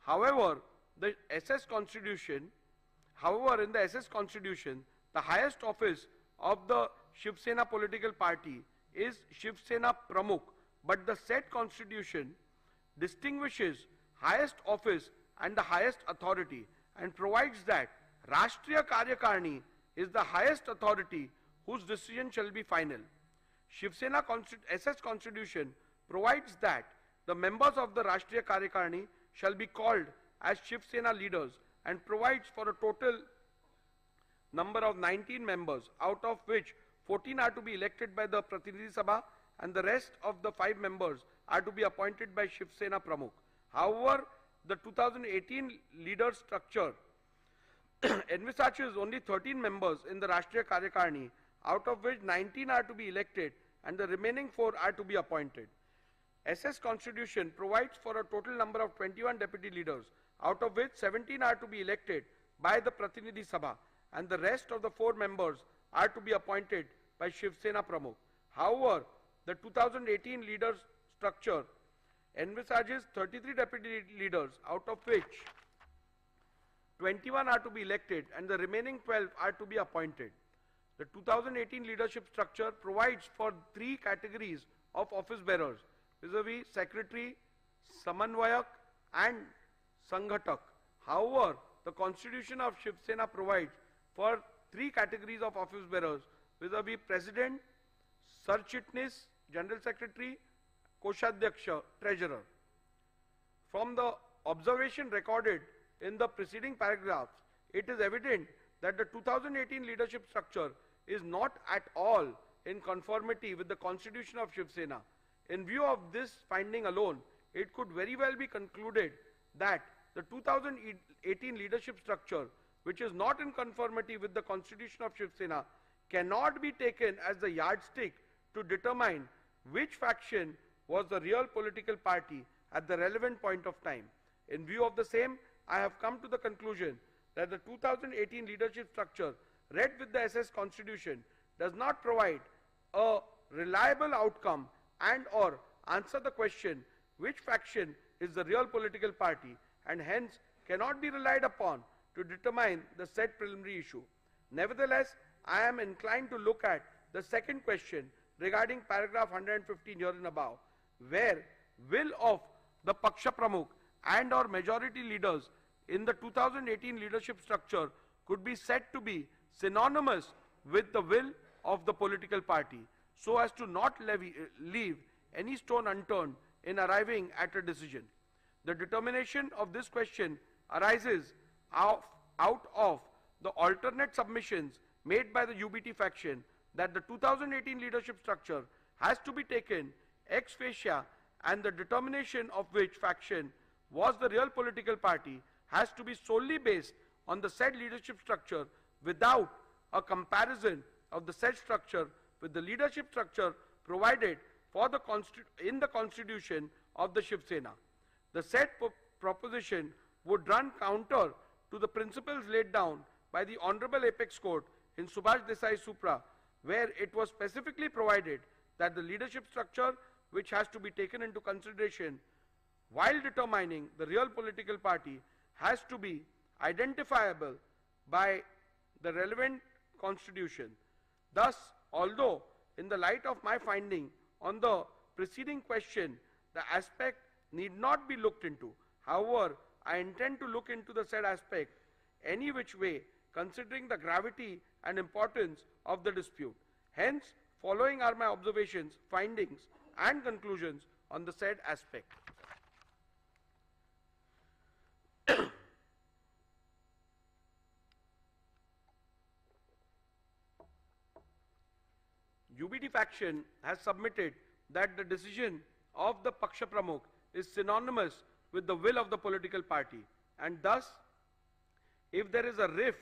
However, the SS Constitution, however, in the SS Constitution, the highest office of the Shiv Sena political party is Shiv Sena Pramukh, but the said Constitution distinguishes highest office and the highest authority and provides that Rashtriya Karyakarni is the highest authority whose decision shall be final. Shiv Sena SS Constitution provides that the members of the Rashtriya Karyakarni shall be called as Shiv Sena leaders and provides for a total number of 19 members, out of which 14 are to be elected by the Pratinidhi Sabha and the rest of the 5 members are to be appointed by Shiv Sena Pramukh. However, the 2018 leader structure envisages only 13 members in the Rashtriya Karyakarni, out of which 19 are to be elected and the remaining 4 are to be appointed. SS Constitution provides for a total number of 21 deputy leaders, out of which 17 are to be elected by the Pratinidhi Sabha and the rest of the 4 members are to be appointed by Shiv Sena Pramukh. However, the 2018 leaders structure envisages 33 deputy leaders, out of which 21 are to be elected and the remaining 12 are to be appointed. The 2018 leadership structure provides for 3 categories of office bearers, vis-a-vis Secretary, Samanvayak and Sanghatak. However, the Constitution of Shiv Sena provides for 3 categories of office bearers, vis-a-vis President, Sarchitnis, General Secretary, Koshadhyaksha, Treasurer. From the observation recorded in the preceding paragraphs, it is evident that the 2018 leadership structure is not at all in conformity with the Constitution of Shiv Sena. In view of this finding alone, it could very well be concluded that the 2018 leadership structure, which is not in conformity with the Constitution of Shiv Sena, cannot be taken as the yardstick to determine which faction was the real political party at the relevant point of time. In view of the same, I have come to the conclusion that the 2018 leadership structure read with the SS Constitution does not provide a reliable outcome and or answer the question which faction is the real political party, and hence cannot be relied upon to determine the said preliminary issue. Nevertheless, I am inclined to look at the second question regarding paragraph 115 here and above, where will of the Paksha Pramukh and or majority leaders in the 2018 leadership structure could be said to be synonymous with the will of the political party, so as to not leave any stone unturned in arriving at a decision. The determination of this question arises out of the alternate submissions made by the UBT faction that the 2018 leadership structure has to be taken ex facia, and the determination of which faction was the real political party has to be solely based on the said leadership structure without a comparison of the said structure with the leadership structure provided for the in the Constitution of the Shiv Sena. The said proposition would run counter to the principles laid down by the Honorable Apex Court in Subhash Desai Supra, where it was specifically provided that the leadership structure which has to be taken into consideration while determining the real political party has to be identifiable by the relevant constitution. Thus, although in the light of my finding on the preceding question, the aspect need not be looked into, however, I intend to look into the said aspect any which way, considering the gravity and importance of the dispute. Hence, following are my observations, findings and conclusions on the said aspect. UBT faction has submitted that the decision of the Paksha Pramukh is synonymous with the will of the political party, and thus if there is a rift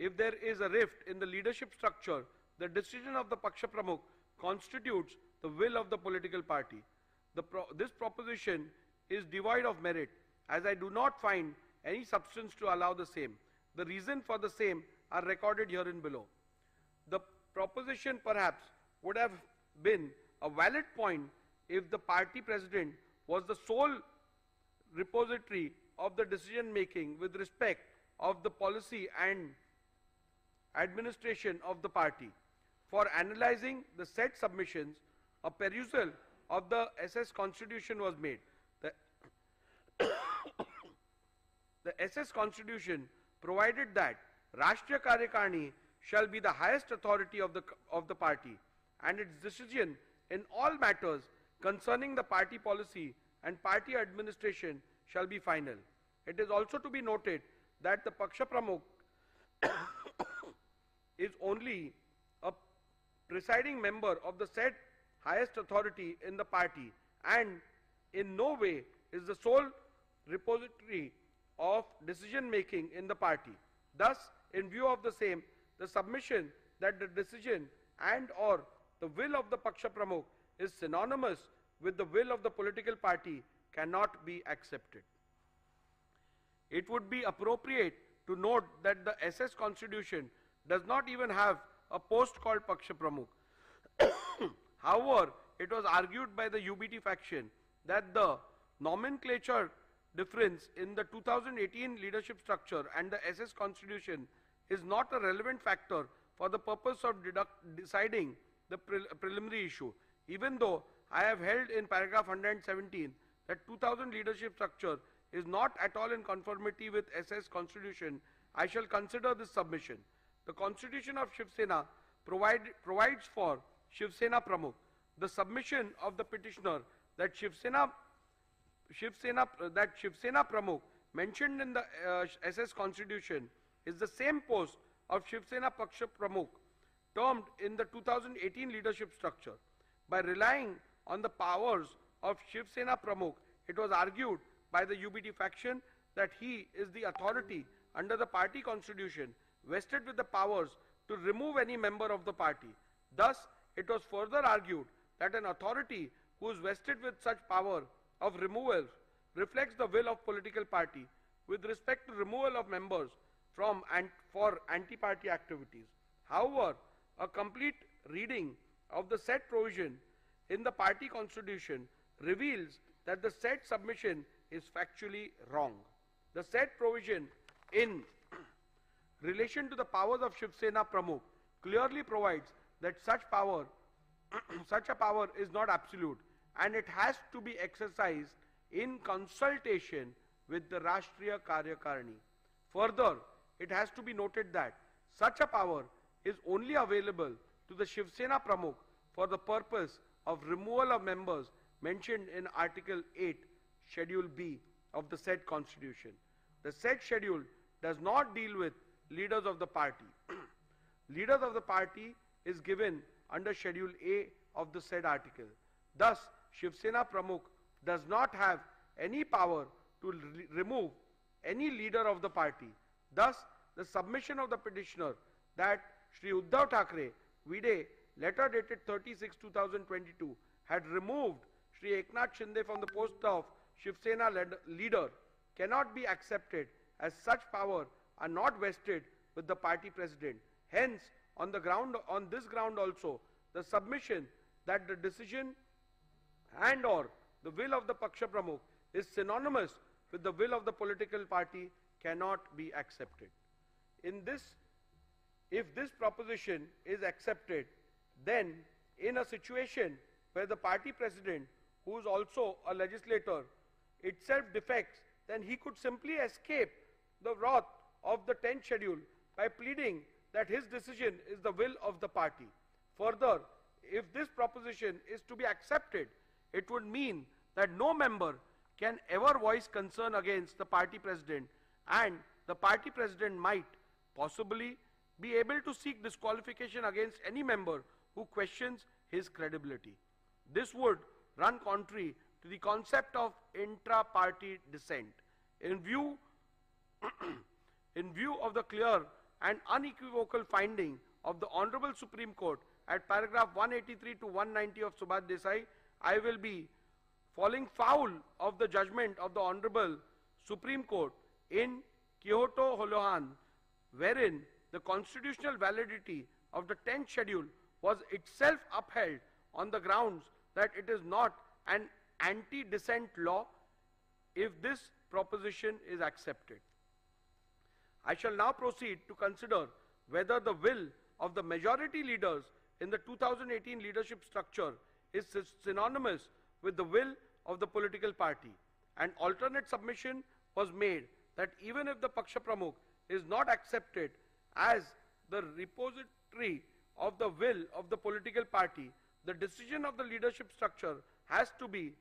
in the leadership structure, the decision of the Paksha Pramukh constitutes the will of the political party. This proposition is devoid of merit, as I do not find any substance to allow the same. The reason for the same are recorded herein below. The proposition perhaps would have been a valid point if the party president was the sole repository of the decision making with respect of the policy and administration of the party. For analyzing the said submissions, a perusal of the SS Constitution was made. The SS Constitution provided that Rashtriya Karyakarni shall be the highest authority of the party, and its decision in all matters concerning the party policy and party administration shall be final. It is also to be noted that the Paksha Pramukh is only a presiding member of the said highest authority in the party, and in no way is the sole repository of decision making in the party. Thus, in view of the same, the submission that the decision and or the will of the Paksha Pramukh is synonymous with the will of the political party cannot be accepted. It would be appropriate to note that the SS Constitution does not even have a post called Paksha Pramukh. However, it was argued by the UBT faction that the nomenclature difference in the 2018 leadership structure and the SS Constitution is not a relevant factor for the purpose of deciding the preliminary issue. Even though I have held in paragraph 117 that 2000 leadership structure is not at all in conformity with SS Constitution, I shall consider this submission. The Constitution of Shiv Sena provides for Shiv Sena Pramukh. The submission of the petitioner that Shiv Sena Pramukh mentioned in the SS Constitution is the same post of Shiv Sena Paksha Pramukh termed in the 2018 leadership structure. By relying on the powers of Shiv Sena Pramukh, it was argued by the UBT faction that he is the authority under the party constitution vested with the powers to remove any member of the party. Thus, it was further argued that an authority who is vested with such power of removal reflects the will of political party with respect to removal of members from and for anti-party activities. However, a complete reading of the said provision in the party constitution reveals that the said submission is factually wrong. The said provision in relation to the powers of Shiv Sena Pramukh clearly provides that such a power is not absolute, and it has to be exercised in consultation with the Rashtriya Karyakarni. Further, it has to be noted that such a power is only available to the Shiv Sena Pramukh for the purpose of removal of members mentioned in Article 8, Schedule B of the said Constitution. The said schedule does not deal with leaders of the party. Leaders of the party is given under Schedule A of the said article. Thus, Shiv Sena Pramukh does not have any power to remove any leader of the party. Thus, the submission of the petitioner that Shri Uddhav Thackeray, vide letter dated 30/6/2022, had removed Shri Eknath Shinde from the post of Shiv Sena leader cannot be accepted, as such power are not vested with the party president. Hence, on this ground also, the submission that the decision and or the will of the Paksha Pramukh is synonymous with the will of the political party cannot be accepted. If this proposition is accepted, then in a situation where the party president, who is also a legislator, itself defects, then he could simply escape the wrath of the 10th schedule by pleading that his decision is the will of the party. Further, if this proposition is to be accepted, it would mean that no member can ever voice concern against the party president, and the party president might possibly be able to seek disqualification against any member who questions his credibility. This would run contrary to the concept of intra-party dissent. In view of the clear and unequivocal finding of the Honorable Supreme Court at paragraph 183 to 190 of Subhash Desai, I will be falling foul of the judgment of the Honorable Supreme Court in Kyoto Holohan, wherein the constitutional validity of the 10th schedule was itself upheld on the grounds that it is not an anti-dissent law, if this proposition is accepted. I shall now proceed to consider whether the will of the majority leaders in the 2018 leadership structure is synonymous with the will of the political party. An alternate submission was made that even if the Paksha Pramukh is not accepted as the repository of the will of the political party, the decision of the leadership structure has to be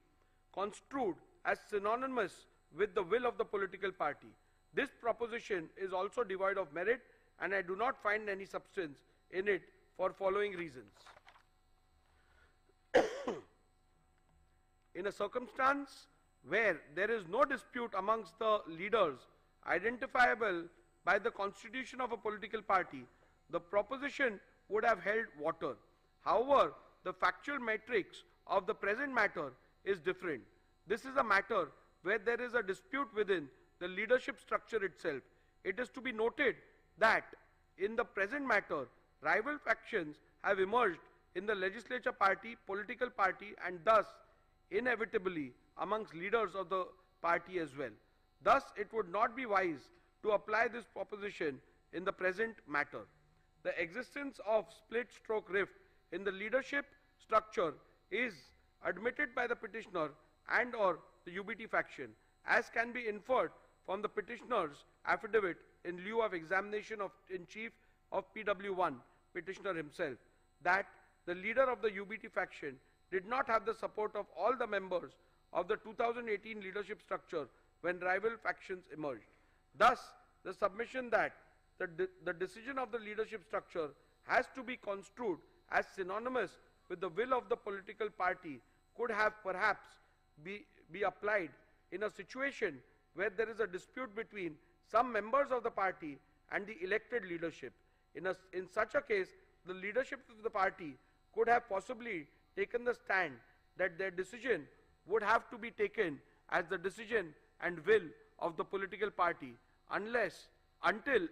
construed as synonymous with the will of the political party. This proposition is also devoid of merit, and I do not find any substance in it for following reasons. In a circumstance where there is no dispute amongst the leaders identifiable by the constitution of a political party, the proposition would have held water. However, the factual matrix of the present matter is different. This is a matter where there is a dispute within the leadership structure itself. It is to be noted that in the present matter, rival factions have emerged in the legislature party, political party, and thus inevitably amongst leaders of the party as well. Thus, it would not be wise to apply this proposition in the present matter. The existence of split-stroke rift in the leadership structure is admitted by the petitioner and or the UBT faction, as can be inferred from the petitioner's affidavit in lieu of examination in chief of PW1, petitioner himself, that the leader of the UBT faction did not have the support of all the members of the 2018 leadership structure when rival factions emerged. Thus, the submission that the decision of the leadership structure has to be construed as synonymous with the will of the political party could have perhaps be applied in a situation where there is a dispute between some members of the party and the elected leadership. In such a case, the leadership of the party could have possibly taken the stand that their decision would have to be taken as the decision and will of the political party until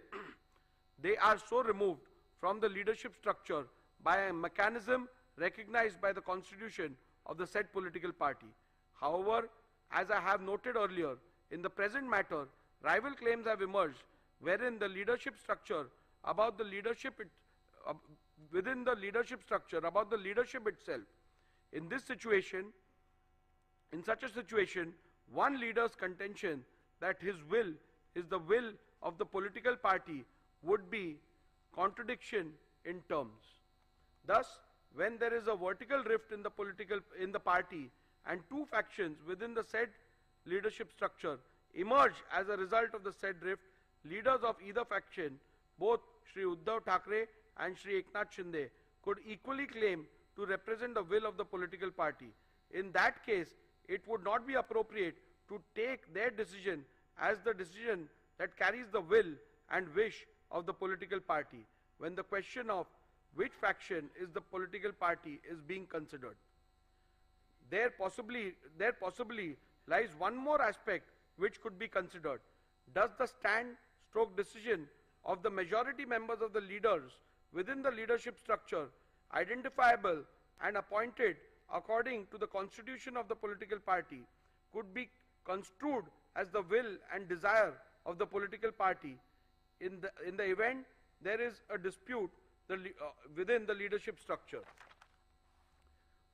they are so removed from the leadership structure by a mechanism recognized by the constitution of the said political party. However, as I have noted earlier, in the present matter, rival claims have emerged wherein the leadership structure about the leadership within the leadership structure about the leadership itself. In such a situation, one leader's contention that his will is the will of the political party would be contradiction in terms. Thus, when there is a vertical rift in the party and two factions within the said leadership structure emerge as a result of the said rift, leaders of either faction, both Shri Uddhav Thackeray and Shri Eknath Shinde, could equally claim to represent the will of the political party. In that case, it would not be appropriate to take their decision as the decision that carries the will and wish of the political party when the question of which faction is the political party is being considered. There possibly lies one more aspect which could be considered. Does the stand-stroke decision of the majority members of the leaders within the leadership structure, identifiable and appointed according to the constitution of the political party, could be construed as the will and desire of the political party in the event there is a dispute within the leadership structure?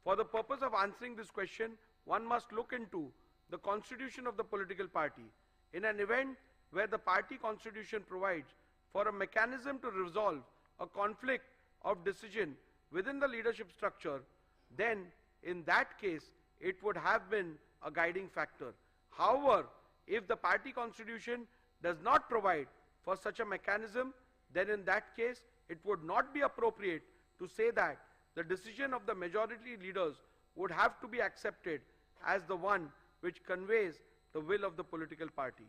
For the purpose of answering this question, one must look into the constitution of the political party. In an event where the party constitution provides for a mechanism to resolve a conflict of decision within the leadership structure, then in that case it would have been a guiding factor. However, if the party constitution does not provide for such a mechanism, then in that case it would not be appropriate to say that the decision of the majority leaders would have to be accepted as the one which conveys the will of the political party.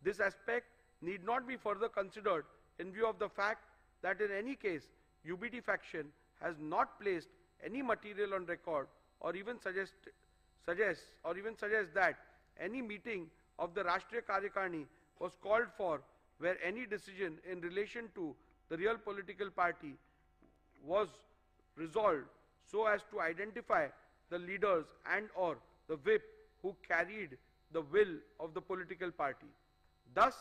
This aspect need not be further considered in view of the fact that in any case UBT faction has not placed any material on record or even suggests that any meeting of the Rashtriya Karyakarni was called for where any decision in relation to the real political party was resolved so as to identify the leaders and or the whip who carried the will of the political party. Thus,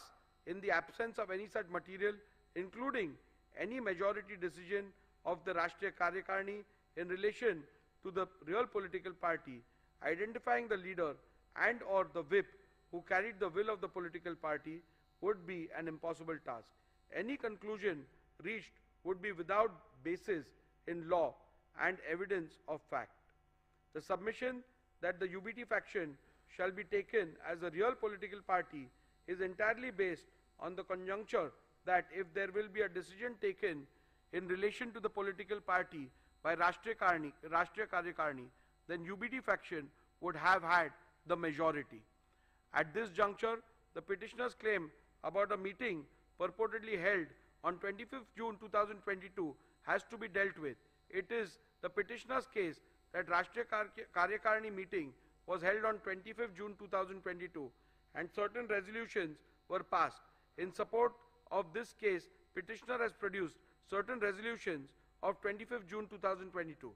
in the absence of any such material, including any majority decision of the Rashtriya Karyakarni in relation to the real political party, identifying the leader and or the whip who carried the will of the political party would be an impossible task. Any conclusion reached would be without basis in law and evidence of fact. The submission that the UBT faction shall be taken as a real political party is entirely based on the conjuncture that if there will be a decision taken in relation to the political party by Rashtriya Karyakarni, then UBT faction would have had the majority. At this juncture, the petitioner's claim about a meeting purportedly held on 25th June 2022 has to be dealt with. It is the petitioner's case that Rashtriya Karyakarni meeting was held on 25th June 2022 and certain resolutions were passed. In support of this case, petitioner has produced certain resolutions of 25th June 2022.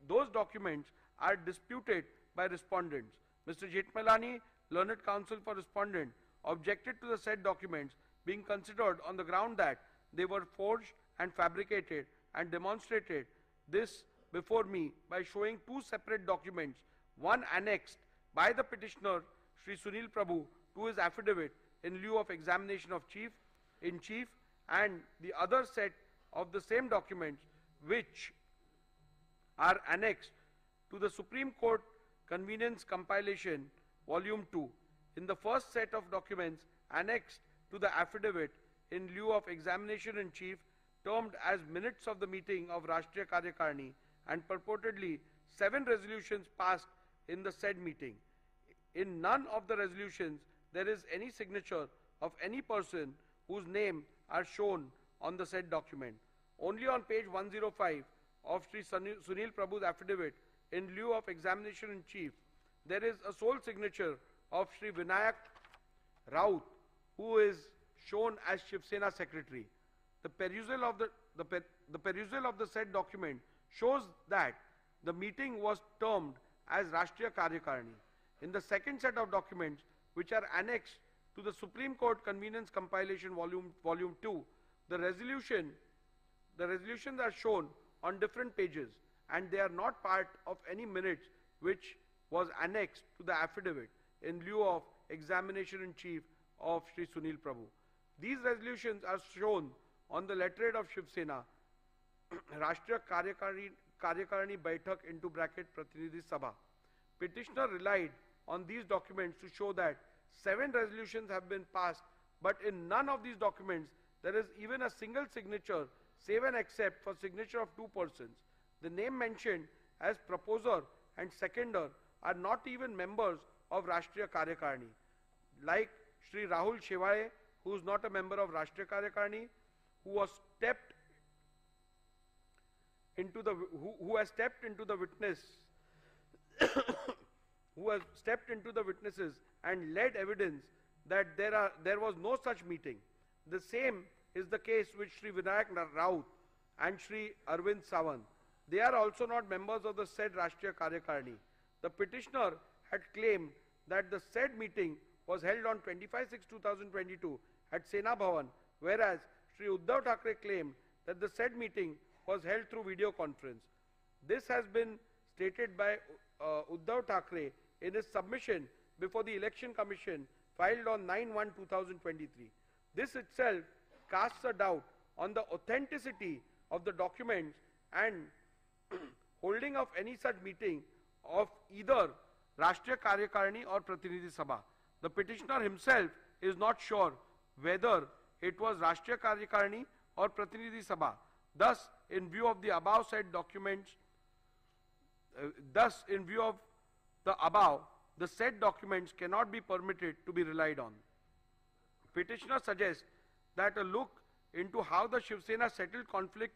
Those documents are disputed by respondents. Mr. Jetmalani, learned counsel for respondent, objected to the said documents being considered on the ground that they were forged and fabricated, and demonstrated this before me by showing two separate documents, one annexed by the petitioner Sri Sunil Prabhu to his affidavit in lieu of examination of in chief, and the other set of the same documents which are annexed to the Supreme Court Convenience Compilation Volume 2. In the first set of documents annexed to the affidavit in lieu of examination in chief, termed as minutes of the meeting of Rashtriya Karyakarni, and purportedly 7 resolutions passed in the said meeting. In none of the resolutions there is any signature of any person whose name are shown on the said document. Only on page 105 of Sri Sunil Prabhu's affidavit in lieu of examination in chief, there is a sole signature of Sri Vinayak Raut, who is shown as Shiv Sena secretary. The perusal of the said document shows that the meeting was termed as Rashtriya Karyakarni. In the second set of documents, which are annexed to the Supreme Court Convenience Compilation Volume 2, the resolutions are shown on different pages, and they are not part of any minutes which was annexed to the affidavit in lieu of examination in chief of Sri Sunil Prabhu. These resolutions are shown on the letterhead of Shiv Sena, Rashtriya Karyakarni Baitak into bracket Pratinidhi Sabha. Petitioner relied on these documents to show that 7 resolutions have been passed, but in none of these documents there is even a single signature, save and except for signature of 2 persons. The name mentioned as proposer and seconder are not even members of Rashtriya Karyakarni, like Sri Rahul Shevaye, who is not a member of Rashtriya Karyakarni, who has stepped into the witnesses and led evidence that there was no such meeting. The same is the case with Sri Vinayak Raut and Sri Arvind Sawant. They are also not members of the said Rashtriya Karyakarni. The petitioner had claimed that the said meeting was held on 25/6/2022 at Sena Bhavan, whereas Sri Uddhav Thackeray claimed that the said meeting was held through video conference. This has been stated by Uddhav Thackeray in his submission before the Election Commission filed on 9/1/2023. This itself casts a doubt on the authenticity of the documents and holding of any such meeting of either Rashtriya Karyakarni or Pratinidhi Sabha. The petitioner himself is not sure whether it was Rashtriya Karyakarni or Pratinidhi Sabha. Thus, in view of the above said documents, the said documents cannot be permitted to be relied on. Petitioner suggests that a look into how the Shiv Sena settled conflict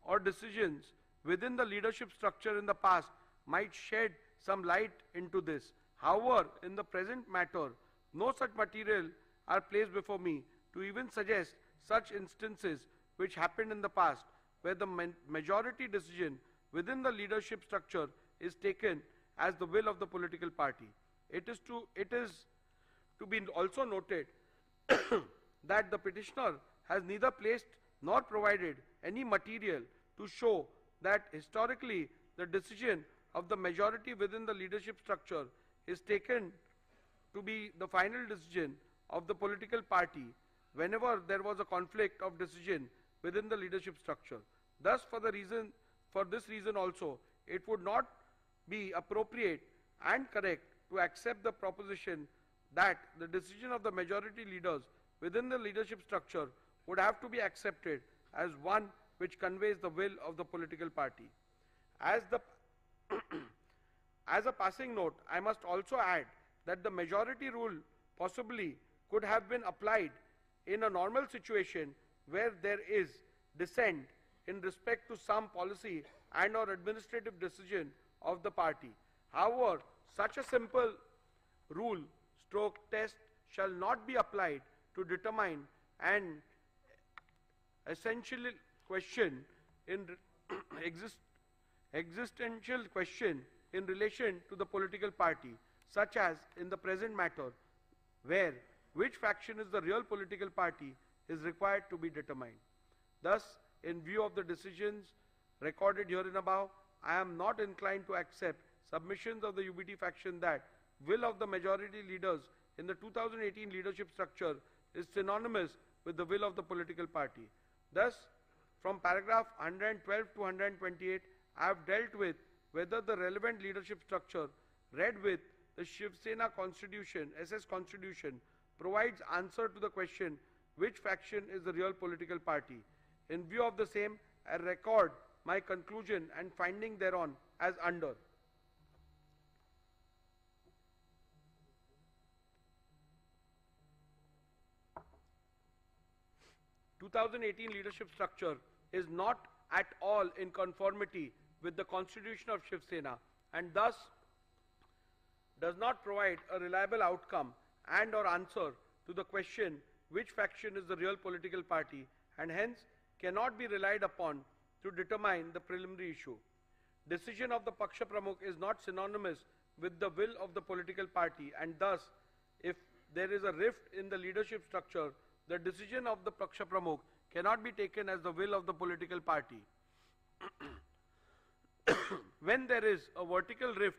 or decisions within the leadership structure in the past might shed some light into this. However, in the present matter, no such material are placed before me to even suggest such instances which happened in the past, where the majority decision within the leadership structure is taken as the will of the political party. It is to be also noted that the petitioner has neither placed nor provided any material to show that historically the decision of the majority within the leadership structure is taken to be the final decision of the political party whenever there was a conflict of decision within the leadership structure. Thus, for this reason also, it would not be appropriate and correct to accept the proposition that the decision of the majority leaders within the leadership structure would have to be accepted as one which conveys the will of the political party. As a passing note, I must also add that the majority rule possibly could have been applied in a normal situation where there is dissent in respect to some policy and or administrative decision of the party. However, such a simple rule stroke test shall not be applied to determine an essential question in existential question in relation to the political party, such as in the present matter, where which faction is the real political party is required to be determined. Thus, in view of the decisions recorded herein above, I am not inclined to accept submissions of the UBT faction that will of the majority leaders in the 2018 leadership structure is synonymous with the will of the political party. Thus, from paragraph 112 to 128, I have dealt with whether the relevant leadership structure read with the Shiv Sena constitution, SS constitution, provides answer to the question which faction is the real political party. In view of the same, I record my conclusion and finding thereon as under. The 2018 leadership structure is not at all in conformity with the constitution of Shiv Sena and thus does not provide a reliable outcome and or answer to the question which faction is the real political party and hence cannot be relied upon to determine the preliminary issue. Decision of the Paksha Pramukh is not synonymous with the will of the political party and thus if there is a rift in the leadership structure, the decision of the Paksha Pramukh cannot be taken as the will of the political party. When there is a vertical rift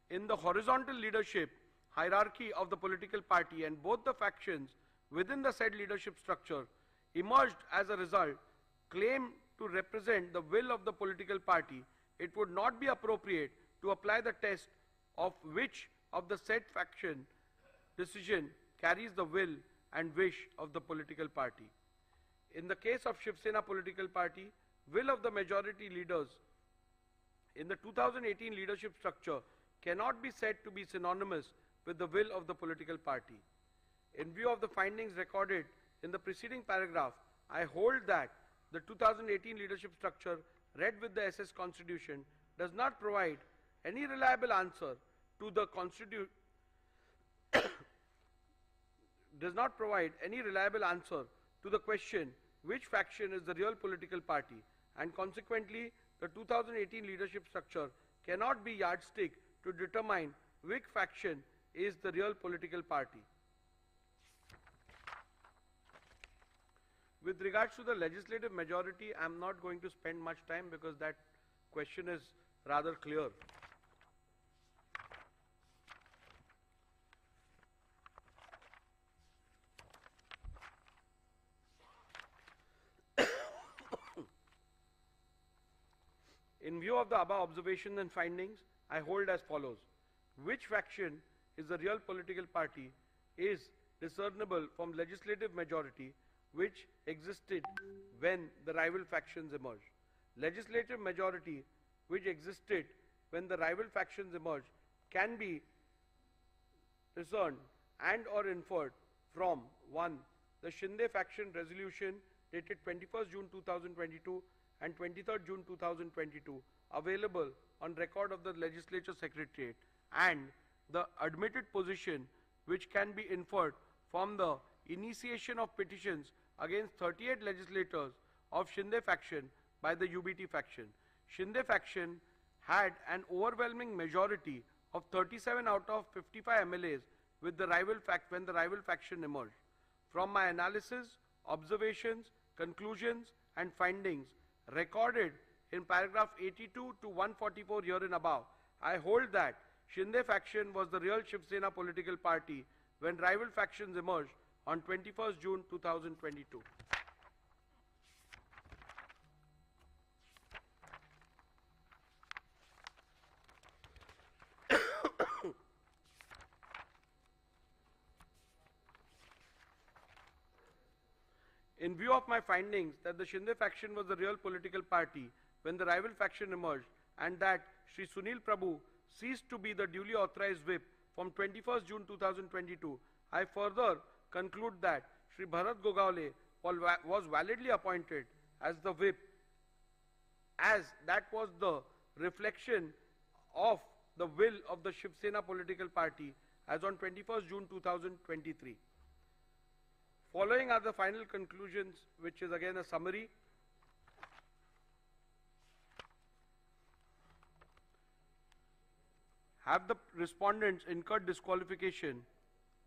in the horizontal leadership hierarchy of the political party and both the factions within the said leadership structure emerged as a result claim to represent the will of the political party, it would not be appropriate to apply the test of which of the said faction decision carries the will and wish of the political party. In the case of Shiv Sena political party, will of the majority leaders in the 2018 leadership structure cannot be said to be synonymous with the will of the political party. In view of the findings recorded in the preceding paragraph, I hold that the 2018 leadership structure read with the SS Constitution does not provide any reliable answer to the question which faction is the real political party and consequently the 2018 leadership structure cannot be yardstick to determine which faction is the real political party. With regards to the legislative majority, I am not going to spend much time because that question is rather clear. In view of the above observations and findings, I hold as follows. Which faction is the real political party is discernible from legislative majority which existed when the rival factions emerged. Legislative majority which existed when the rival factions emerged can be discerned and or inferred from 1. The Shinde faction resolution dated 21st June 2022 and 23rd June 2022 available on record of the Legislature Secretariat and the admitted position which can be inferred from the initiation of petitions against 38 legislators of Shinde faction by the UBT faction. Shinde faction had an overwhelming majority of 37 out of 55 MLAs with the when the rival faction emerged. From my analysis, observations, conclusions and findings recorded in paragraph 82 to 144 herein above, I hold that Shinde faction was the real Shiv Sena political party when rival factions emerged on 21st June 2022. In view of my findings that the Shinde faction was the real political party when the rival faction emerged and that Sri Sunil Prabhu ceased to be the duly authorized whip from 21st June 2022, I further conclude that Sri Bharat Gogaole was validly appointed as the whip, as that was the reflection of the will of the Shiv Sena political party as on 21st June 2023. Following are the final conclusions, which is again a summary. Have the respondents incurred disqualification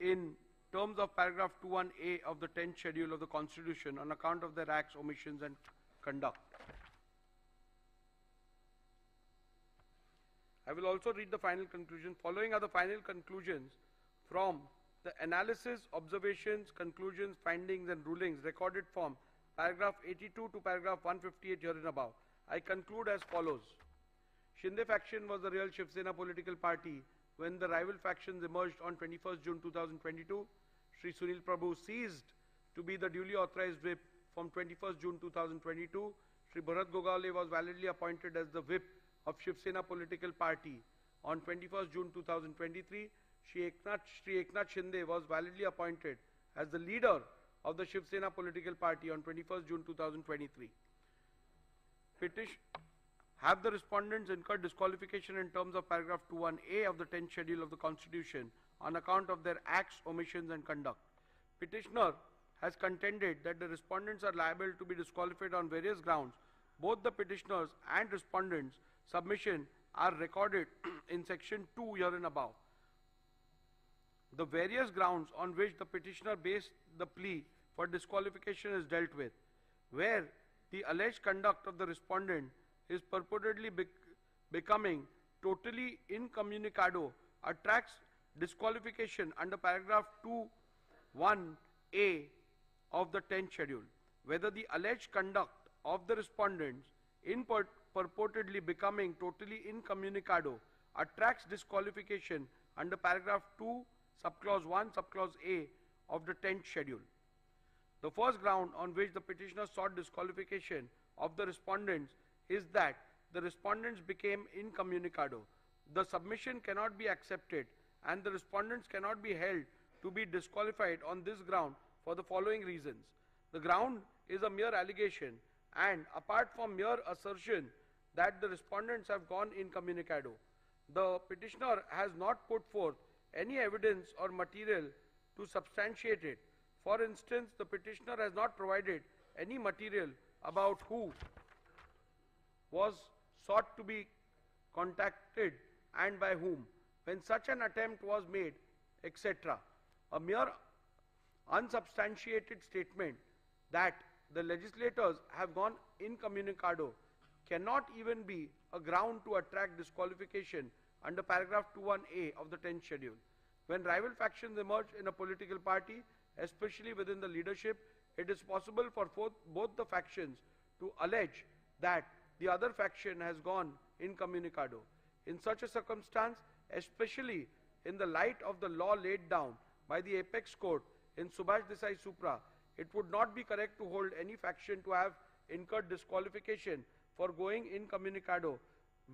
in terms of paragraph 21A of the 10th schedule of the Constitution on account of their acts, omissions and conduct? I will also read the final conclusion. Following are the final conclusions from the analysis, observations, conclusions, findings and rulings recorded from paragraph 82 to paragraph 158 herein above. I conclude as follows. Shinde faction was the real Shiv Sena political party when the rival factions emerged on 21st June 2022. Sri Sunil Prabhu ceased to be the duly authorized whip from 21st June 2022. Sri Bharat Gogaole was validly appointed as the whip of Shiv Sena political party on 21st June 2023. Sri Eknath Shinde was validly appointed as the leader of the Shiv Sena political party on 21st June 2023. Have the respondents incurred disqualification in terms of paragraph 21A of the 10th schedule of the Constitution on account of their acts, omissions and conduct? Petitioner has contended that the respondents are liable to be disqualified on various grounds. Both the petitioners and respondents' submission are recorded in section 2 herein above. The various grounds on which the petitioner based the plea for disqualification is dealt with, where the alleged conduct of the respondent is purportedly becoming totally incommunicado, attracts disqualification under paragraph 2(1)(a) of the 10th schedule. Whether the alleged conduct of the respondents in purportedly becoming totally incommunicado attracts disqualification under paragraph 2 subclause 1 subclause A of the 10th schedule. The first ground on which the petitioner sought disqualification of the respondents is that the respondents became incommunicado. The submission cannot be accepted and the respondents cannot be held to be disqualified on this ground for the following reasons. The ground is a mere allegation, and apart from mere assertion that the respondents have gone incommunicado, the petitioner has not put forth any evidence or material to substantiate it. For instance, the petitioner has not provided any material about who was sought to be contacted and by whom, when such an attempt was made, etc. A mere unsubstantiated statement that the legislators have gone incommunicado cannot even be a ground to attract disqualification under paragraph 2(1)(a) of the 10th schedule. When rival factions emerge in a political party, especially within the leadership, it is possible for both the factions to allege that the other faction has gone incommunicado. In such a circumstance, especially in the light of the law laid down by the apex court in Subhash Desai Supra, it would not be correct to hold any faction to have incurred disqualification for going incommunicado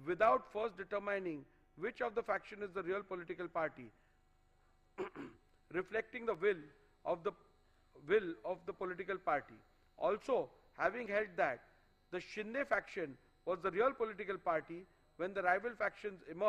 without first determining which of the faction is the real political party, reflecting the will of the political party. Also, having held that the Shinde faction was the real political party when the rival factions emerged